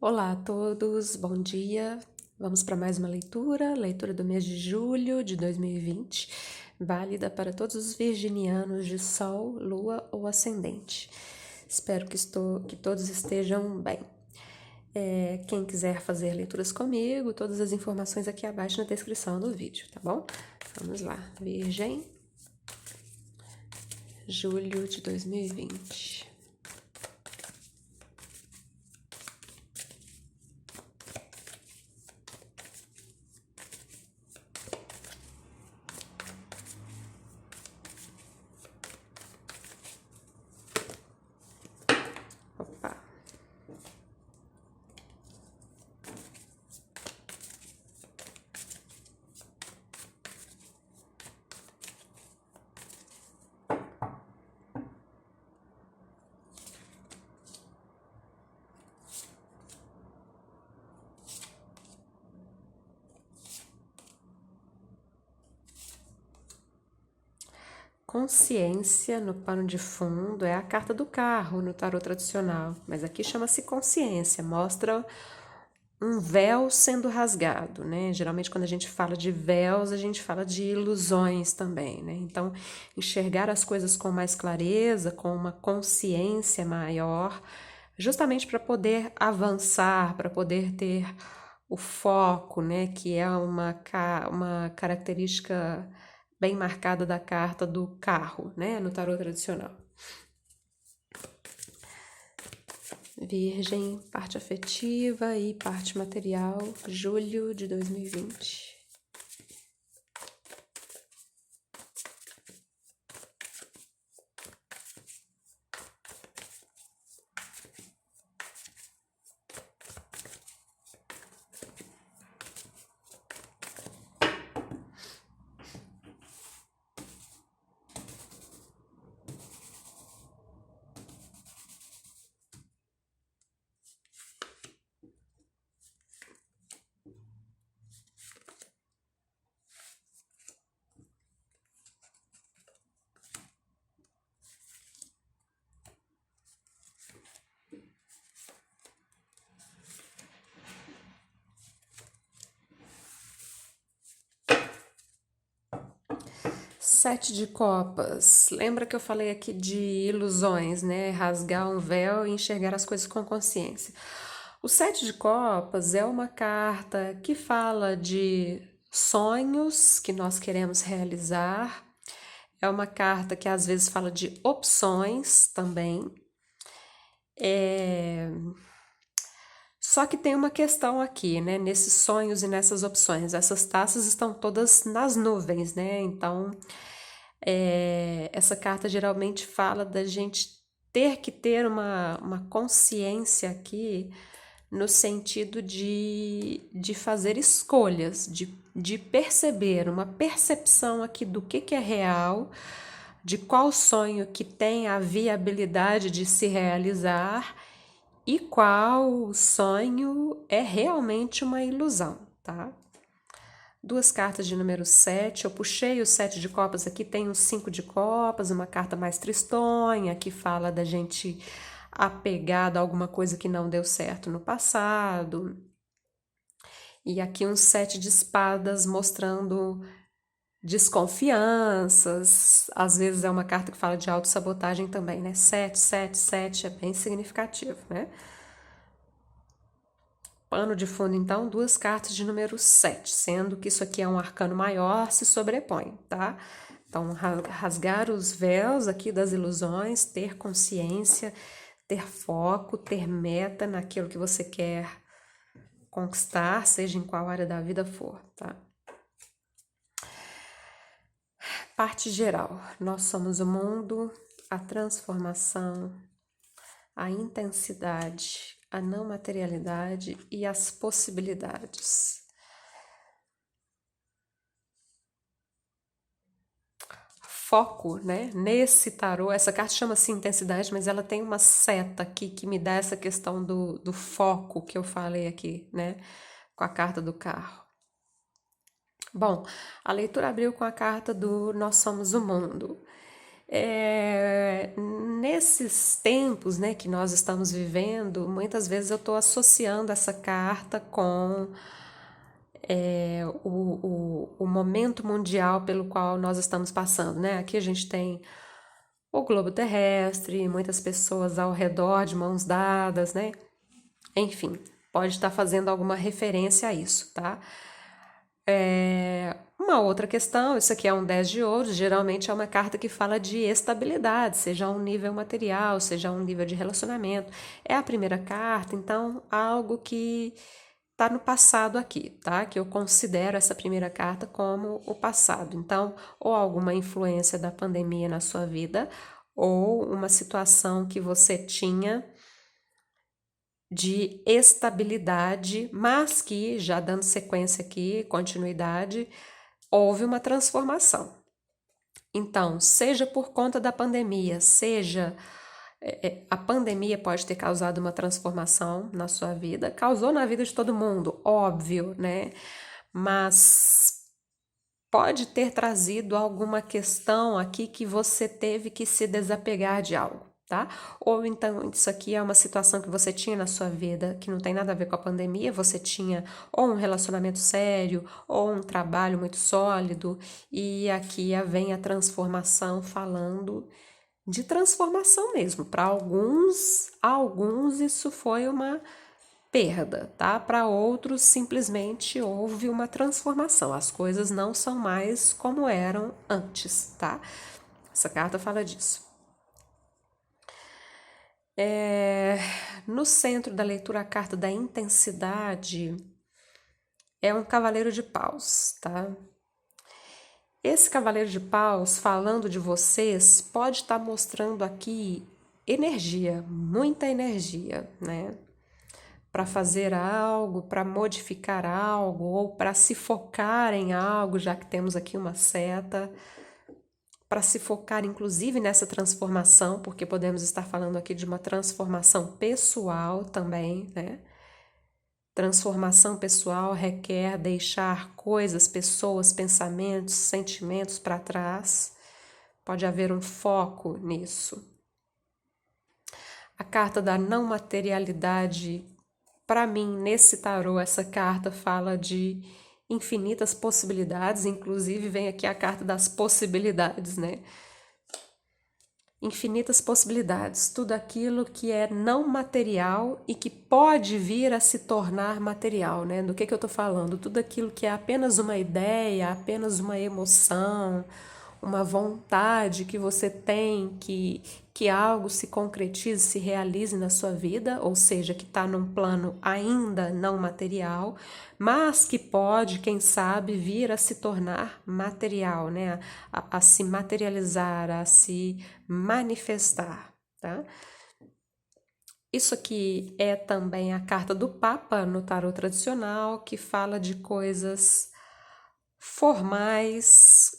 Olá a todos, bom dia. Vamos para mais uma leitura do mês de julho de 2020, válida para todos os virginianos de Sol, Lua ou Ascendente. Espero que todos estejam bem. Quem quiser fazer leituras comigo, todas as informações aqui abaixo na descrição do vídeo, tá bom? Vamos lá, Virgem, julho de 2020. Opa! Consciência no pano de fundo é a carta do carro no tarô tradicional, mas aqui chama-se consciência, mostra um véu sendo rasgado, né? Geralmente quando a gente fala de véus, a gente fala de ilusões também, né? Então, enxergar as coisas com mais clareza, com uma consciência maior, justamente para poder avançar, para poder ter o foco, né? Que é uma característica bem marcada da carta do carro, né? No tarô tradicional. Virgem, parte afetiva e parte material, julho de 2020. Sete de copas. Lembra que eu falei aqui de ilusões, né? Rasgar um véu e enxergar as coisas com consciência. O sete de copas é uma carta que fala de sonhos que nós queremos realizar. É uma carta que às vezes fala de opções também. Só que tem uma questão aqui, né? Nesses sonhos e nessas opções. Essas taças estão todas nas nuvens, né? Então, essa carta geralmente fala da gente ter que ter uma consciência aqui no sentido de fazer escolhas, de perceber, uma percepção aqui do que é real, de qual sonho que tem a viabilidade de se realizar e qual sonho é realmente uma ilusão, tá? Duas cartas de número 7, eu puxei o 7 de copas aqui, tem um 5 de copas, uma carta mais tristonha, que fala da gente apegado a alguma coisa que não deu certo no passado. E aqui um 7 de espadas mostrando desconfianças, às vezes é uma carta que fala de autossabotagem também, né? 7, 7, 7 é bem significativo, né? Pano de fundo, então, duas cartas de número 7, sendo que isso aqui é um arcano maior, se sobrepõe, tá? Então, rasgar os véus aqui das ilusões, ter consciência, ter foco, ter meta naquilo que você quer conquistar, seja em qual área da vida for, tá? Parte geral, nós somos o mundo, a transformação, a intensidade, a não materialidade e as possibilidades. Foco, né? Nesse tarô, essa carta chama-se intensidade, mas ela tem uma seta aqui que me dá essa questão do foco que eu falei aqui, né? Com a carta do carro. Bom, a leitura abriu com a carta do Nós Somos o Mundo. Nesses tempos, né, que nós estamos vivendo, muitas vezes eu estou associando essa carta com o momento mundial pelo qual nós estamos passando, né? Aqui a gente tem o globo terrestre, muitas pessoas ao redor de mãos dadas, né? Enfim, pode estar fazendo alguma referência a isso, tá? Uma outra questão, isso aqui é um 10 de ouros, geralmente é uma carta que fala de estabilidade, seja um nível material, seja um nível de relacionamento. É a primeira carta, então algo que está no passado aqui, tá? Que eu considero essa primeira carta como o passado. Então, ou alguma influência da pandemia na sua vida, ou uma situação que você tinha de estabilidade, mas que, já dando sequência aqui, continuidade, houve uma transformação. Então, seja por conta da pandemia, seja a pandemia pode ter causado uma transformação na sua vida, causou na vida de todo mundo, óbvio, né? Mas pode ter trazido alguma questão aqui que você teve que se desapegar de algo, tá? Ou então isso aqui é uma situação que você tinha na sua vida que não tem nada a ver com a pandemia, você tinha ou um relacionamento sério ou um trabalho muito sólido e aqui vem a transformação falando de transformação mesmo. Para alguns isso foi uma perda, tá? Para outros simplesmente houve uma transformação. As coisas não são mais como eram antes, tá? Essa carta fala disso. No centro da leitura, a carta da intensidade é um cavaleiro de paus, tá? Esse cavaleiro de paus, falando de vocês, pode estar mostrando aqui energia, muita energia, né? Para fazer algo, para modificar algo, ou para se focar em algo, já que temos aqui uma seta, para se focar inclusive nessa transformação, porque podemos estar falando aqui de uma transformação pessoal também, né? Transformação pessoal requer deixar coisas, pessoas, pensamentos, sentimentos para trás. Pode haver um foco nisso. A carta da não materialidade, para mim, nesse tarô, essa carta fala de infinitas possibilidades, inclusive vem aqui a carta das possibilidades, né? Infinitas possibilidades, tudo aquilo que é não material e que pode vir a se tornar material, né? Do que eu tô falando? Tudo aquilo que é apenas uma ideia, apenas uma emoção, uma vontade que você tem que algo se concretize, se realize na sua vida, ou seja, que está num plano ainda não material, mas que pode, quem sabe, vir a se tornar material, né? A se materializar, a se manifestar, tá? Isso aqui é também a carta do Papa no tarô tradicional, que fala de coisas formais,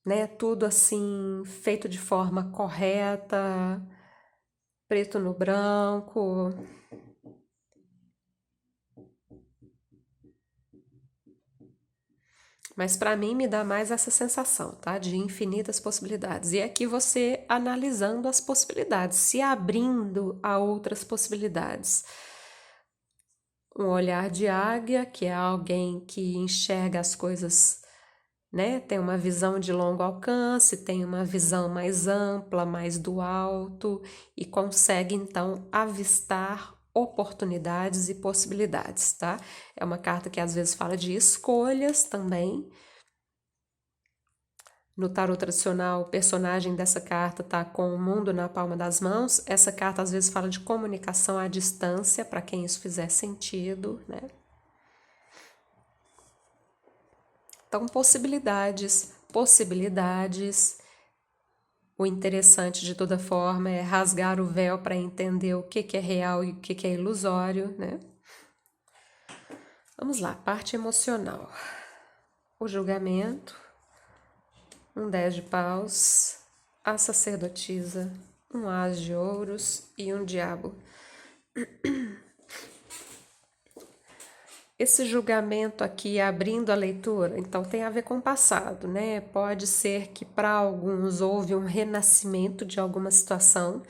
né? Tudo assim feito de forma correta, preto no branco. Mas para mim me dá mais essa sensação, tá? De infinitas possibilidades. E aqui você analisando as possibilidades, se abrindo a outras possibilidades. Um olhar de águia, que é alguém que enxerga as coisas, né? Tem uma visão de longo alcance, tem uma visão mais ampla, mais do alto e consegue então avistar oportunidades e possibilidades, tá? É uma carta que às vezes fala de escolhas também. No tarot tradicional, o personagem dessa carta tá com o mundo na palma das mãos. Essa carta às vezes fala de comunicação à distância, para quem isso fizer sentido, né? Então, possibilidades. O interessante de toda forma é rasgar o véu para entender o que é real e o que é ilusório, né? Vamos lá, parte emocional. O julgamento, um 10 de paus, a sacerdotisa, um as de ouros e um diabo. Esse julgamento aqui abrindo a leitura, então tem a ver com o passado, né? Pode ser que para alguns houve um renascimento de alguma situação,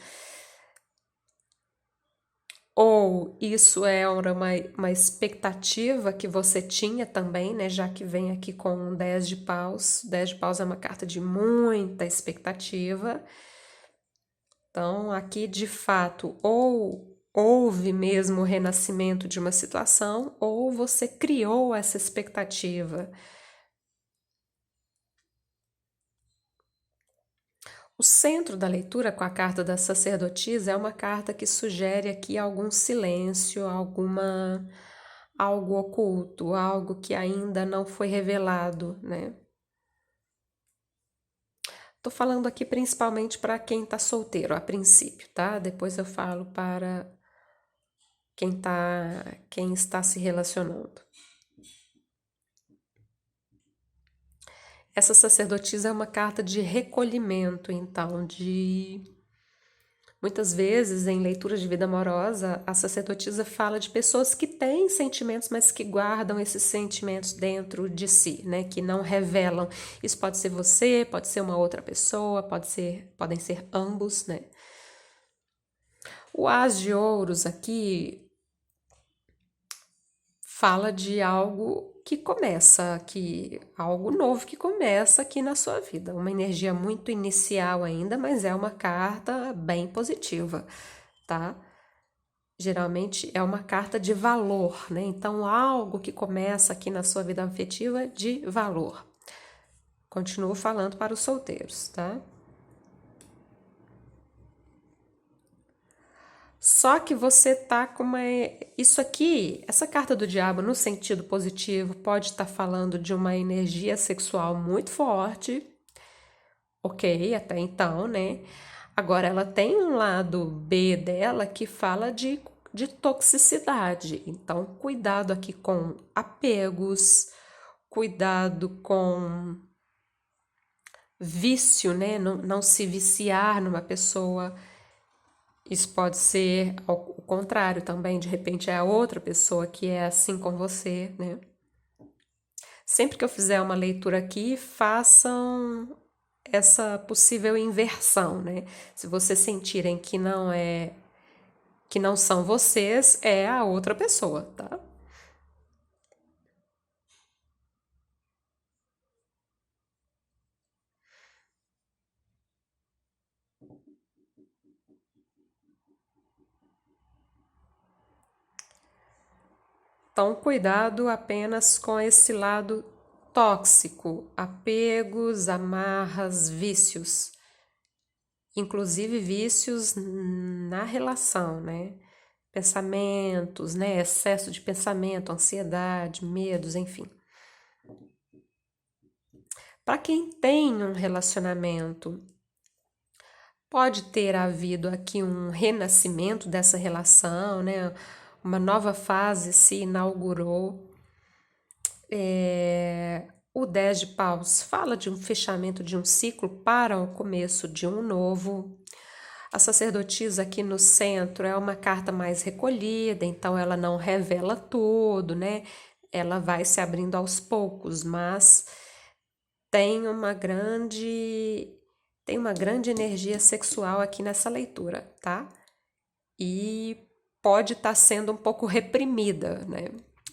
ou isso é uma expectativa que você tinha também, né? Já que vem aqui com um 10 de paus. 10 de paus é uma carta de muita expectativa. Então, aqui de fato, ou houve mesmo o renascimento de uma situação, ou você criou essa expectativa. O centro da leitura com a carta da sacerdotisa é uma carta que sugere aqui algum silêncio, algo oculto, algo que ainda não foi revelado, né? Tô falando aqui principalmente para quem tá solteiro a princípio, tá? Depois eu falo para quem está se relacionando. Essa sacerdotisa é uma carta de recolhimento, então, de muitas vezes em leituras de vida amorosa, a sacerdotisa fala de pessoas que têm sentimentos, mas que guardam esses sentimentos dentro de si, né? Que não revelam. Isso pode ser você, pode ser uma outra pessoa, podem ser ambos, né? O As de Ouros aqui fala de algo que começa aqui, algo novo que começa aqui na sua vida. Uma energia muito inicial ainda, mas é uma carta bem positiva, tá? Geralmente é uma carta de valor, né? Então, algo que começa aqui na sua vida afetiva de valor. Continuo falando para os solteiros, tá? Só que você tá com uma. Isso aqui, essa carta do diabo, no sentido positivo, pode estar falando de uma energia sexual muito forte. Ok, até então, né? Agora, ela tem um lado B dela que fala de toxicidade. Então, cuidado aqui com apegos, cuidado com vício, né? Não se viciar numa pessoa. Isso pode ser o contrário também, de repente é a outra pessoa que é assim com você, né? Sempre que eu fizer uma leitura aqui, façam essa possível inversão, né? Se vocês sentirem que não são vocês, é a outra pessoa, tá? Então, cuidado apenas com esse lado tóxico, apegos, amarras, vícios, inclusive vícios na relação, né? Pensamentos, né? Excesso de pensamento, ansiedade, medos, enfim. Para quem tem um relacionamento, pode ter havido aqui um renascimento dessa relação, né? Uma nova fase se inaugurou. O 10 de paus fala de um fechamento de um ciclo para o começo de um novo. A sacerdotisa aqui no centro é uma carta mais recolhida, então ela não revela tudo, né? Ela vai se abrindo aos poucos, mas tem uma grande tem uma grande energia sexual aqui nessa leitura, tá? E pode estar sendo um pouco reprimida, né?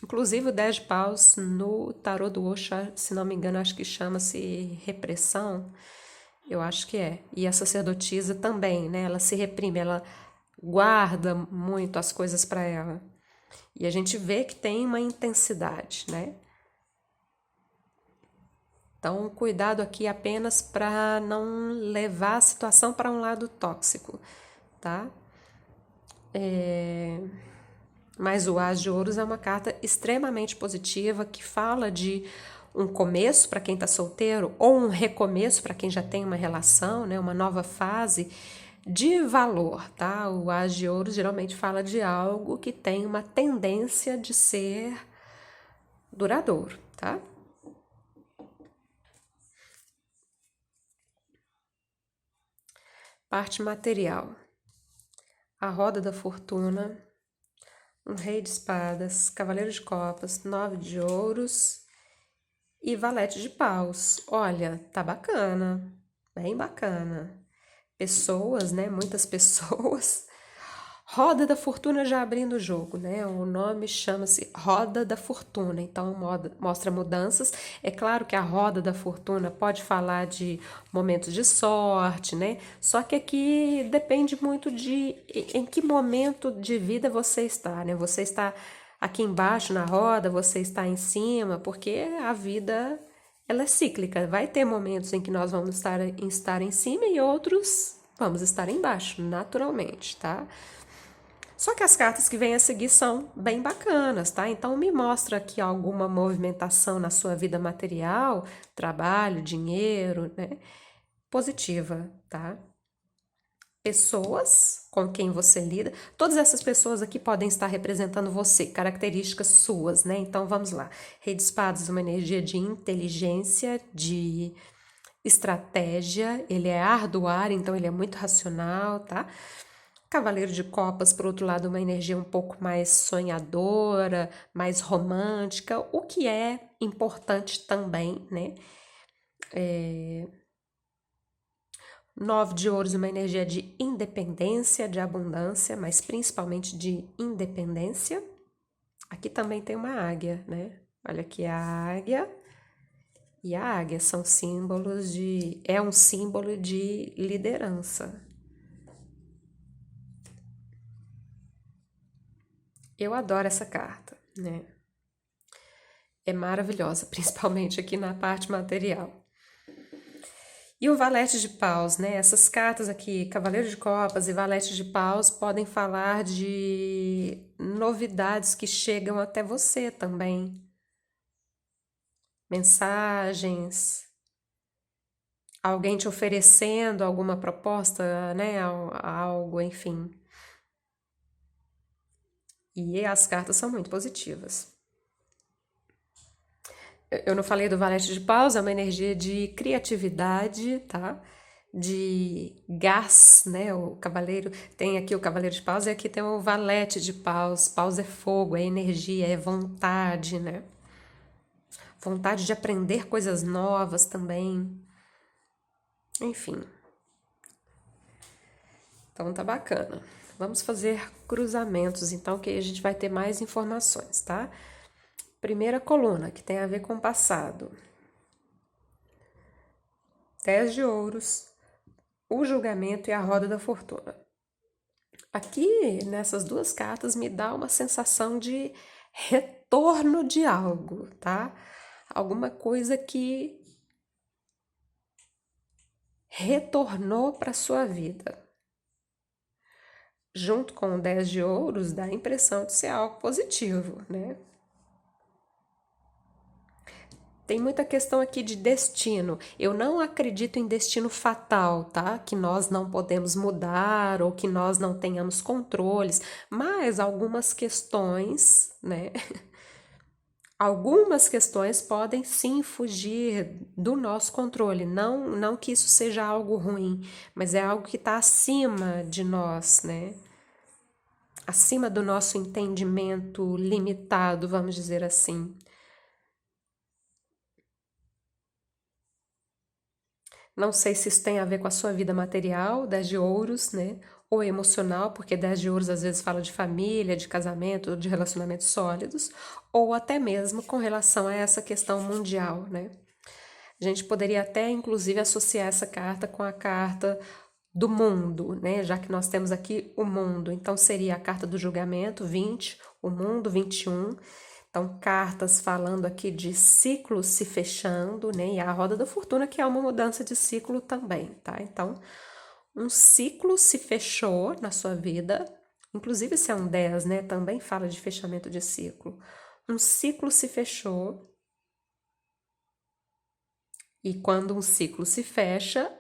Inclusive o 10 de paus no tarô do Osho, se não me engano, acho que chama-se repressão. Eu acho que é. E a sacerdotisa também, né? Ela se reprime, ela guarda muito as coisas para ela. E a gente vê que tem uma intensidade, né? Então, cuidado aqui apenas para não levar a situação para um lado tóxico, tá? Mas o As de Ouros é uma carta extremamente positiva que fala de um começo para quem está solteiro ou um recomeço para quem já tem uma relação, né? Uma nova fase de valor, tá? O As de Ouros geralmente fala de algo que tem uma tendência de ser duradouro, tá? Parte material. A roda da fortuna, um rei de espadas, cavaleiro de copas, 9 de ouros e valete de paus. Olha, tá bacana, bem bacana. Pessoas, né? Muitas pessoas. Roda da Fortuna já abrindo o jogo, né? O nome chama-se Roda da Fortuna, então mostra mudanças. É claro que a Roda da Fortuna pode falar de momentos de sorte, né? Só que aqui depende muito de em que momento de vida você está, né? Você está aqui embaixo na roda, você está em cima, porque a vida ela é cíclica. Vai ter momentos em que nós vamos estar em cima e outros vamos estar embaixo, naturalmente, tá? Só que as cartas que vêm a seguir são bem bacanas, tá? Então me mostra aqui alguma movimentação na sua vida material, trabalho, dinheiro, né? Positiva, tá? Pessoas com quem você lida, todas essas pessoas aqui podem estar representando você, características suas, né? Então vamos lá. Rei de Espadas, uma energia de inteligência, de estratégia, ele é ar do ar, então ele é muito racional, tá? Cavaleiro de Copas, por outro lado, uma energia um pouco mais sonhadora, mais romântica, o que é importante também, né? 9 de ouros, uma energia de independência, de abundância, mas principalmente de independência. Aqui também tem uma águia, né? Olha aqui a águia. E a águia são símbolos de. É um símbolo de liderança. Eu adoro essa carta, né? É maravilhosa, principalmente aqui na parte material. E o valete de paus, né? Essas cartas aqui, Cavaleiro de Copas e Valete de Paus, podem falar de novidades que chegam até você também. Mensagens, alguém te oferecendo alguma proposta, né? Algo, enfim. E as cartas são muito positivas. Eu não falei do valete de paus, é uma energia de criatividade, tá? De gás, né? O cavaleiro tem aqui o cavaleiro de paus e aqui tem o valete de paus. Paus é fogo, é energia, é vontade, né? Vontade de aprender coisas novas também. Enfim. Então tá bacana. Vamos fazer cruzamentos, então, que aí a gente vai ter mais informações, tá? Primeira coluna, que tem a ver com o passado. 10 de ouros, o julgamento e a roda da fortuna. Aqui, nessas duas cartas, me dá uma sensação de retorno de algo, tá? Alguma coisa que retornou para sua vida. Junto com o 10 de ouros, dá a impressão de ser algo positivo, né? Tem muita questão aqui de destino. Eu não acredito em destino fatal, tá? Que nós não podemos mudar ou que nós não tenhamos controles, mas algumas questões, né? Algumas questões podem sim fugir do nosso controle. Não que isso seja algo ruim, mas é algo que está acima de nós, né? Acima do nosso entendimento limitado, vamos dizer assim. Não sei se isso tem a ver com a sua vida material, 10 de ouros, né? Ou emocional, porque 10 de ouros às vezes fala de família, de casamento, de relacionamentos sólidos, ou até mesmo com relação a essa questão mundial, né? A gente poderia até, inclusive, associar essa carta com a carta do mundo, né? Já que nós temos aqui o mundo. Então, seria a carta do julgamento, 20, o mundo, 21. Então, cartas falando aqui de ciclos se fechando, né? E a roda da fortuna, que é uma mudança de ciclo também, tá? Então, um ciclo se fechou na sua vida. Inclusive, se é um 10, né? Também fala de fechamento de ciclo. Um ciclo se fechou. E quando um ciclo se fecha,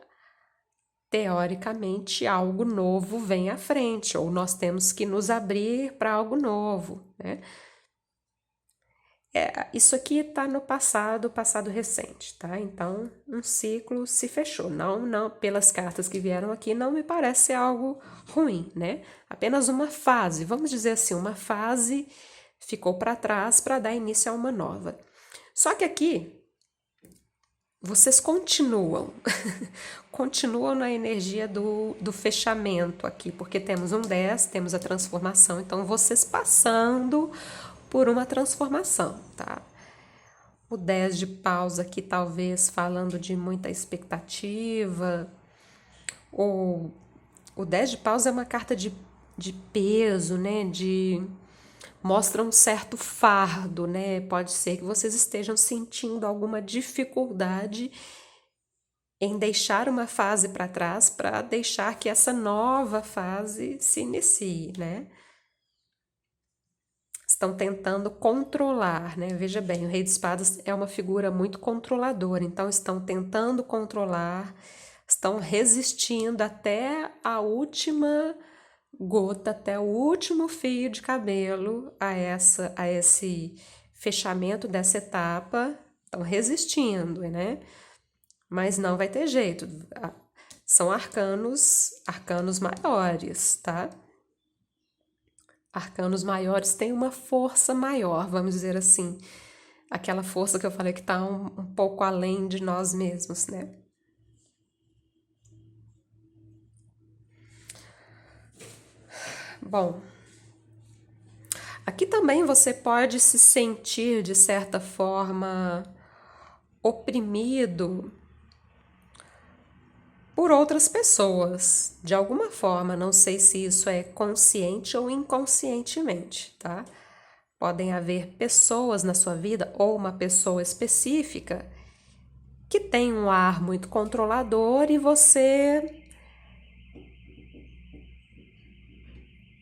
teoricamente, algo novo vem à frente, ou nós temos que nos abrir para algo novo, né? isso aqui está no passado, passado recente, tá? Então, um ciclo se fechou. Não, pelas cartas que vieram aqui, não me parece algo ruim, né? Apenas uma fase, vamos dizer assim, uma fase ficou para trás para dar início a uma nova. Só que aqui, vocês continuam, continuam na energia do fechamento aqui, porque temos um 10, temos a transformação, então vocês passando por uma transformação, tá? O 10 de paus aqui talvez falando de muita expectativa, ou o 10 de paus é uma carta de peso, né? Mostra um certo fardo, né? Pode ser que vocês estejam sentindo alguma dificuldade em deixar uma fase para trás para deixar que essa nova fase se inicie, né? Estão tentando controlar, né? Veja bem, o Rei de Espadas é uma figura muito controladora, então estão tentando controlar, estão resistindo até a última gota, até o último fio de cabelo a esse fechamento dessa etapa, estão resistindo, né? Mas não vai ter jeito. São arcanos maiores, tá? Arcanos maiores têm uma força maior, vamos dizer assim. Aquela força que eu falei que está um pouco além de nós mesmos, né? Bom, aqui também você pode se sentir, de certa forma, oprimido por outras pessoas, de alguma forma. Não sei se isso é consciente ou inconscientemente, tá? Podem haver pessoas na sua vida ou uma pessoa específica que tem um ar muito controlador e você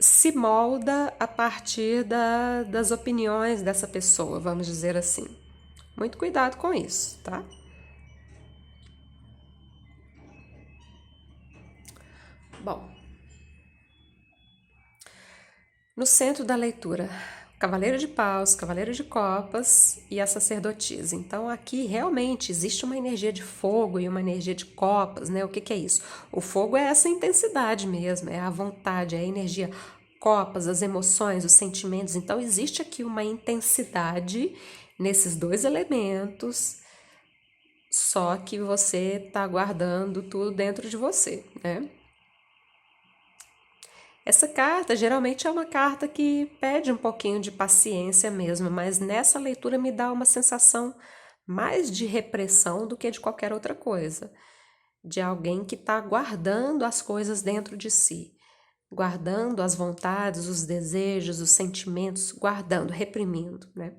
se molda a partir das opiniões dessa pessoa, vamos dizer assim. Muito cuidado com isso, tá? Bom, no centro da leitura, Cavaleiro de Paus, Cavaleiro de Copas e a Sacerdotisa. Então aqui realmente existe uma energia de fogo e uma energia de copas, né? O que é isso? O fogo é essa intensidade mesmo, é a vontade, é a energia. Copas, as emoções, os sentimentos. Então existe aqui uma intensidade nesses dois elementos, só que você está guardando tudo dentro de você, né? Essa carta geralmente é uma carta que pede um pouquinho de paciência mesmo, mas nessa leitura me dá uma sensação mais de repressão do que de qualquer outra coisa. De alguém que está guardando as coisas dentro de si, guardando as vontades, os desejos, os sentimentos, guardando, reprimindo, né?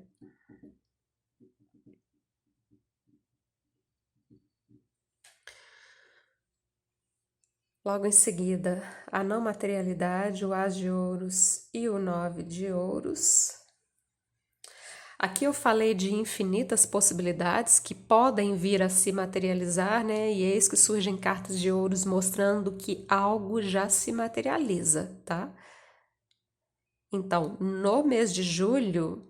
Logo em seguida, a não materialidade, o As de Ouros e o 9 de Ouros. Aqui eu falei de infinitas possibilidades que podem vir a se materializar, né? E eis que surgem cartas de ouros mostrando que algo já se materializa, tá? Então, no mês de julho,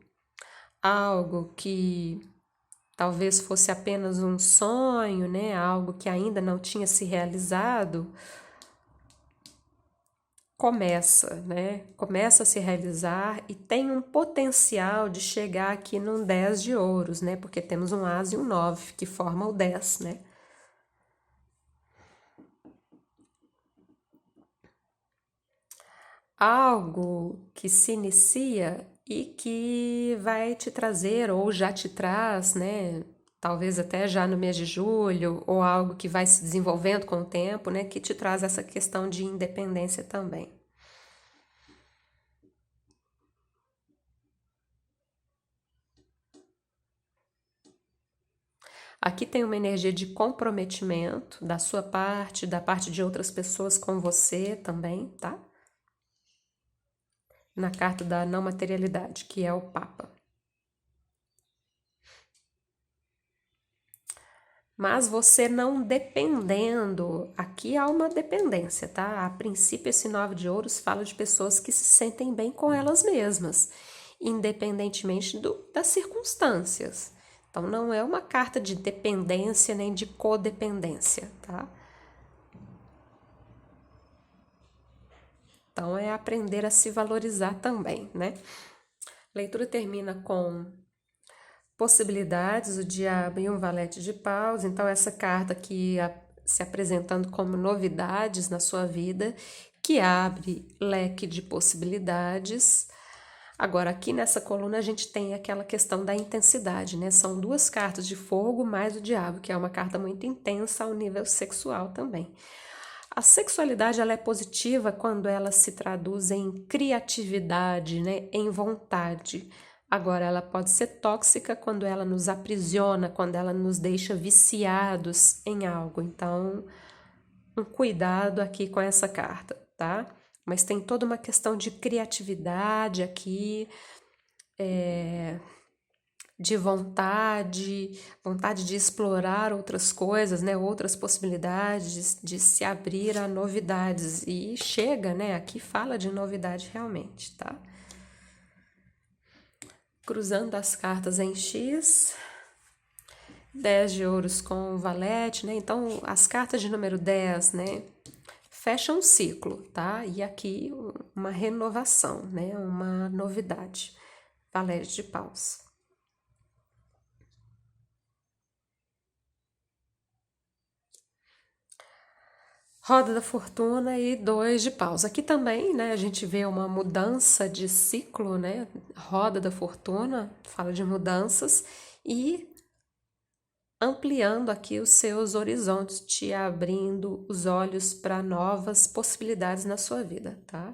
algo que talvez fosse apenas um sonho, né? Algo que ainda não tinha se realizado, começa, né? Começa a se realizar e tem um potencial de chegar aqui num 10 de ouros, né? Porque temos um As e um 9 que formam o 10, né? Algo que se inicia e que vai te trazer, ou já te traz, né? Talvez até já no mês de julho, ou algo que vai se desenvolvendo com o tempo, né? Que te traz essa questão de independência também. Aqui tem uma energia de comprometimento da sua parte, da parte de outras pessoas com você também, tá? Na carta da não materialidade, que é o Papa. Mas você não dependendo, aqui há uma dependência, tá? A princípio, esse 9 de ouros fala de pessoas que se sentem bem com elas mesmas independentemente das circunstâncias. Então, não é uma carta de dependência nem de codependência, tá? Então, é aprender a se valorizar também, né? A leitura termina com possibilidades, o diabo e um valete de paus. Então, essa carta aqui se apresentando como novidades na sua vida, que abre leque de possibilidades. Agora, aqui nessa coluna, a gente tem aquela questão da intensidade, né? São duas cartas de fogo mais o diabo, que é uma carta muito intensa ao nível sexual também. A sexualidade ela é positiva quando ela se traduz em criatividade, né? Em vontade. Agora, ela pode ser tóxica quando ela nos aprisiona, quando ela nos deixa viciados em algo. Então, um cuidado aqui com essa carta, tá? Mas tem toda uma questão de criatividade aqui, de vontade de explorar outras coisas, né? Outras possibilidades, de se abrir a novidades. E chega, né? Aqui fala de novidade realmente, tá? Cruzando as cartas em X, 10 de ouros com valete, né? Então, as cartas de número 10, né? Fecham um ciclo, tá? E aqui uma renovação, né? Uma novidade. Valete de paus. Roda da fortuna e 2 de paus. Aqui também, né, a gente vê uma mudança de ciclo, né? Roda da fortuna fala de mudanças e ampliando aqui os seus horizontes, te abrindo os olhos para novas possibilidades na sua vida, tá?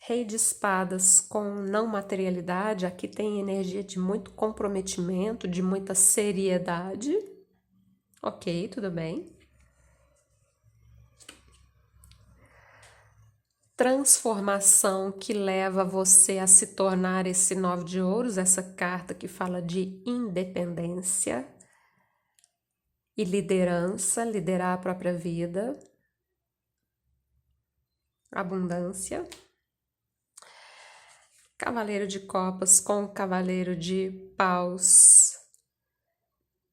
Rei de espadas com não materialidade, aqui tem energia de muito comprometimento, de muita seriedade. Ok, tudo bem. Transformação que leva você a se tornar esse 9 de ouros, essa carta que fala de independência e liderança, liderar a própria vida, abundância. Cavaleiro de copas com cavaleiro de paus,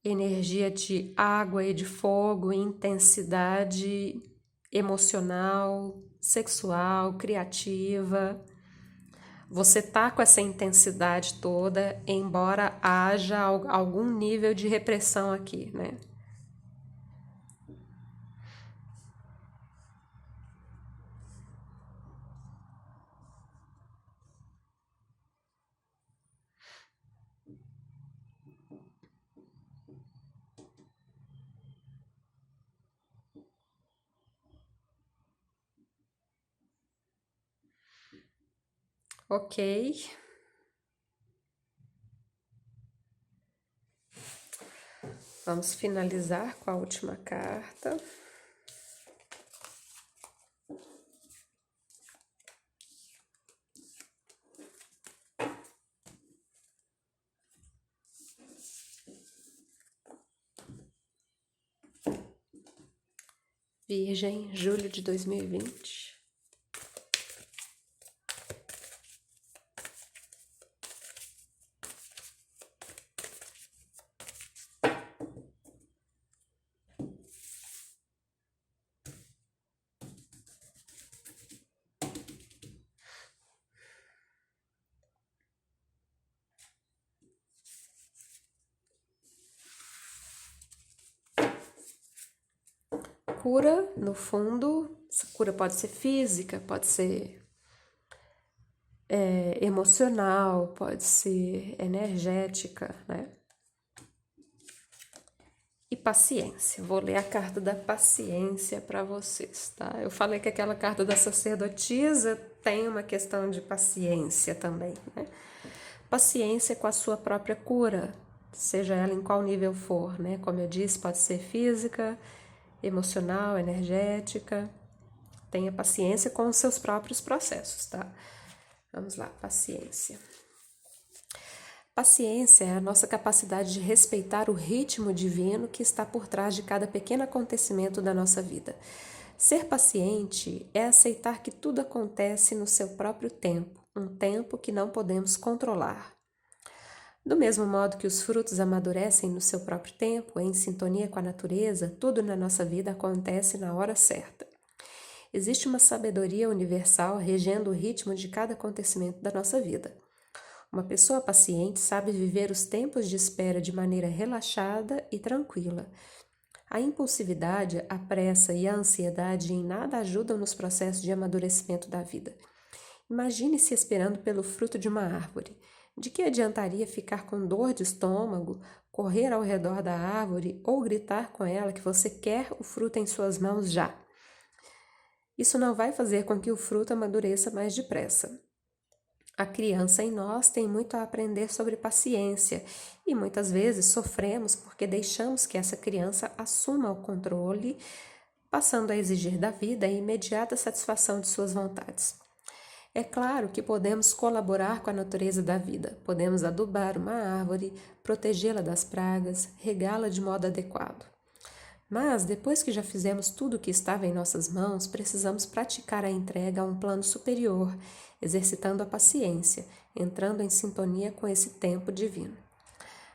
energia de água e de fogo, intensidade emocional, sexual, criativa. Você tá com essa intensidade toda, embora haja algum nível de repressão aqui, né? Ok. Vamos finalizar com a última carta. Virgem, julho de 2020. Cura, no fundo, essa cura pode ser física, pode ser emocional, pode ser energética, né? E paciência. Vou ler a carta da paciência para vocês, tá? Eu falei que aquela carta da sacerdotisa tem uma questão de paciência também, né? Paciência com a sua própria cura, seja ela em qual nível for, né? Como eu disse, pode ser física, emocional, energética. Tenha paciência com os seus próprios processos, tá? Vamos lá, paciência. Paciência é a nossa capacidade de respeitar o ritmo divino que está por trás de cada pequeno acontecimento da nossa vida. Ser paciente é aceitar que tudo acontece no seu próprio tempo, um tempo que não podemos controlar. Do mesmo modo que os frutos amadurecem no seu próprio tempo, em sintonia com a natureza, tudo na nossa vida acontece na hora certa. Existe uma sabedoria universal regendo o ritmo de cada acontecimento da nossa vida. Uma pessoa paciente sabe viver os tempos de espera de maneira relaxada e tranquila. A impulsividade, a pressa e a ansiedade em nada ajudam nos processos de amadurecimento da vida. Imagine-se esperando pelo fruto de uma árvore. De que adiantaria ficar com dor de estômago, correr ao redor da árvore ou gritar com ela que você quer o fruto em suas mãos já? Isso não vai fazer com que o fruto amadureça mais depressa. A criança em nós tem muito a aprender sobre paciência e muitas vezes sofremos porque deixamos que essa criança assuma o controle, passando a exigir da vida a imediata satisfação de suas vontades. É claro que podemos colaborar com a natureza da vida, podemos adubar uma árvore, protegê-la das pragas, regá-la de modo adequado. Mas, depois que já fizemos tudo o que estava em nossas mãos, precisamos praticar a entrega a um plano superior, exercitando a paciência, entrando em sintonia com esse tempo divino.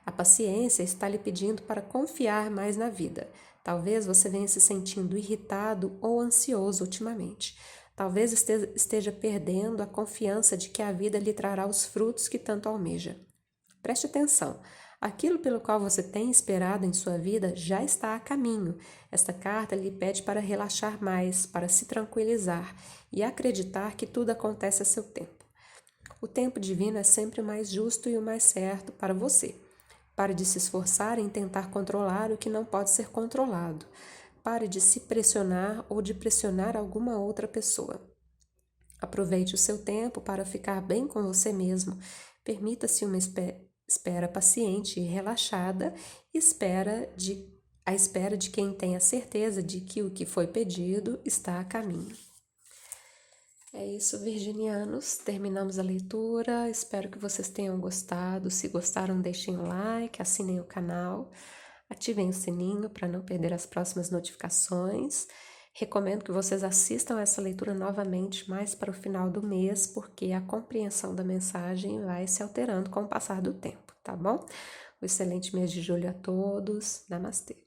A paciência está lhe pedindo para confiar mais na vida. Talvez você venha se sentindo irritado ou ansioso ultimamente. Talvez esteja perdendo a confiança de que a vida lhe trará os frutos que tanto almeja. Preste atenção. Aquilo pelo qual você tem esperado em sua vida já está a caminho. Esta carta lhe pede para relaxar mais, para se tranquilizar e acreditar que tudo acontece a seu tempo. O tempo divino é sempre o mais justo e o mais certo para você. Pare de se esforçar em tentar controlar o que não pode ser controlado. Pare de se pressionar ou de pressionar alguma outra pessoa. Aproveite o seu tempo para ficar bem com você mesmo. Permita-se uma espera paciente e relaxada, à espera de quem tem a certeza de que o que foi pedido está a caminho. É isso, virginianos. Terminamos a leitura. Espero que vocês tenham gostado. Se gostaram, deixem o like, assinem o canal, ativem o sininho para não perder as próximas notificações. Recomendo que vocês assistam essa leitura novamente mais para o final do mês, porque a compreensão da mensagem vai se alterando com o passar do tempo, tá bom? Um excelente mês de julho a todos. Namastê.